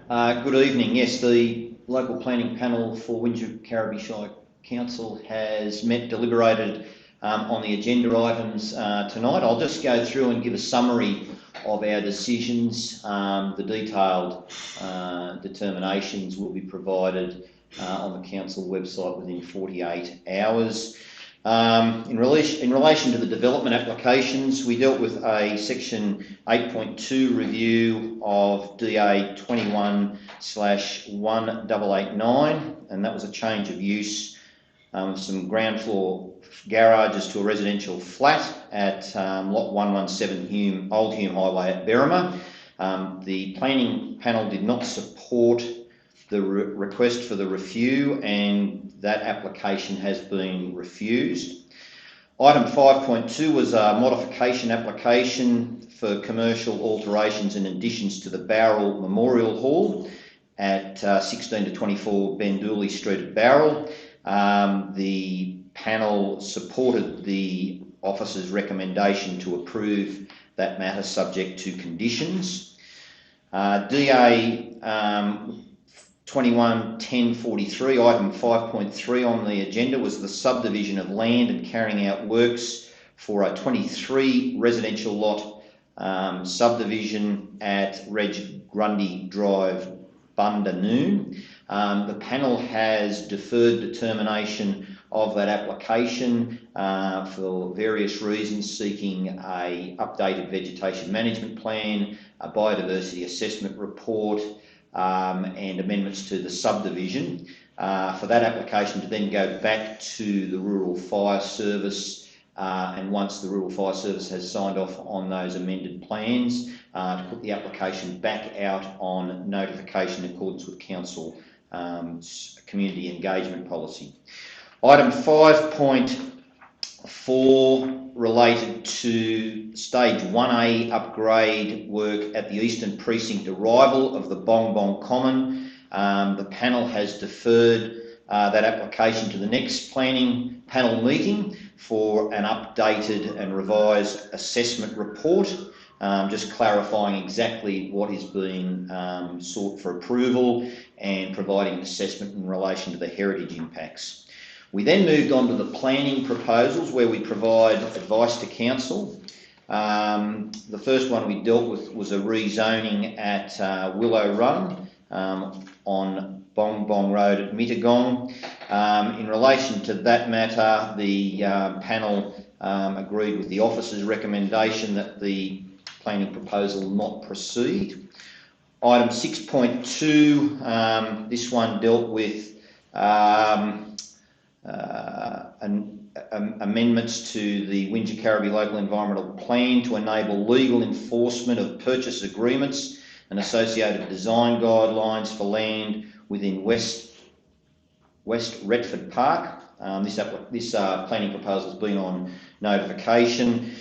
Good evening. Yes, the local planning panel for Windsor-Carriby Shire Council has met, deliberated on the agenda items tonight. I'll just go through and give a summary of our decisions. The detailed determinations will be provided on the council website within 48 hours. In relation to the development applications, we dealt with a section 8.2 review of DA 21/1889, and that was a change of use, some ground floor garages to a residential flat at lot 117 Old Hume Highway at Berrima. The planning panel did not support the request for the review, and that application has been refused. Item 5.2 was a modification application for commercial alterations and additions to the Bowral Memorial Hall at 16 to 24 Bendooley Street at Bowral. The panel supported the officer's recommendation to approve that matter subject to conditions. DA 21/1043, item 5.3 on the agenda was the subdivision of land and carrying out works for a 23 residential lot subdivision at Reg Grundy Drive, Bundanoon. The panel has deferred determination of that application for various reasons, seeking a updated vegetation management plan, a biodiversity assessment report, and amendments to the subdivision for that application to then go back to the Rural Fire Service, and once the Rural Fire Service has signed off on those amended plans, to put the application back out on notification in accordance with Council community engagement policy. Item 5.4 related to Stage 1A upgrade work at the Eastern Precinct arrival of the Bong Bong Common. The panel has deferred that application to the next planning panel meeting for an updated and revised assessment report, just clarifying exactly what is being sought for approval and providing an assessment in relation to the heritage impacts. We then moved on to the planning proposals, where we provide advice to council. The first one we dealt with was a rezoning at Willow Run on Bong Bong Road at Mittagong. In relation to that matter, the panel agreed with the officer's recommendation that the planning proposal not proceed. Item 6.2, this one dealt with amendments to the Windsor-Carriby Local Environmental Plan to enable legal enforcement of purchase agreements and associated design guidelines for land within West Retford Park. This planning proposal has been on notification.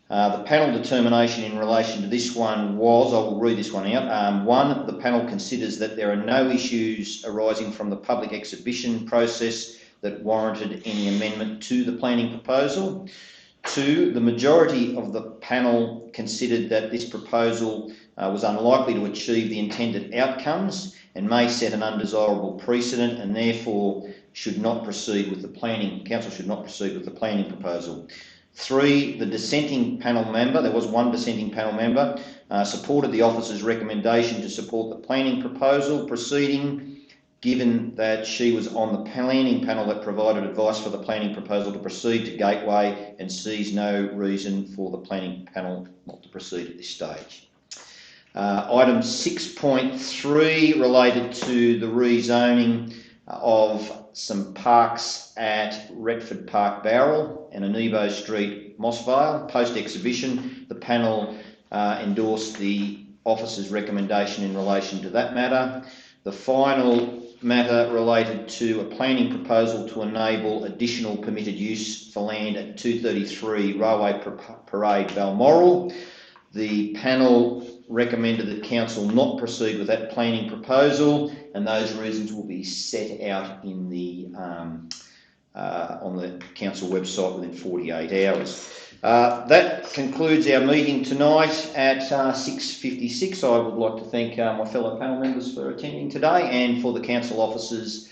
The panel determination in relation to this one was, I will read this one out. One, the panel considers that there are no issues arising from the public exhibition process that warranted any amendment to the planning proposal. Two, the majority of the panel considered that this proposal was unlikely to achieve the intended outcomes and may set an undesirable precedent, and therefore should not proceed with the planning. Council should not proceed with the planning proposal. Three, the dissenting panel member, there was one dissenting panel member, supported the officer's recommendation to support the planning proposal proceeding, given that she was on the planning panel that provided advice for the planning proposal to proceed to Gateway and sees no reason for the planning panel not to proceed at this stage. Item 6.3 related to the rezoning of some parks at Retford Park Bowral and Anebo Street Mossvale. Post-exhibition, the panel endorsed the officer's recommendation in relation to that matter. The final matter related to a planning proposal to enable additional permitted use for land at 233 Railway Parade, Balmoral. The panel recommended that council not proceed with that planning proposal, and those reasons will be set out in the on the council website within 48 hours. That concludes our meeting tonight at 6:56. I would like to thank my fellow panel members for attending today, and for the council officers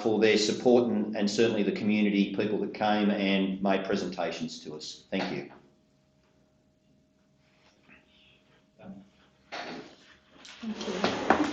for their support, and certainly the community people that came and made presentations to us. Thank you. Thank you.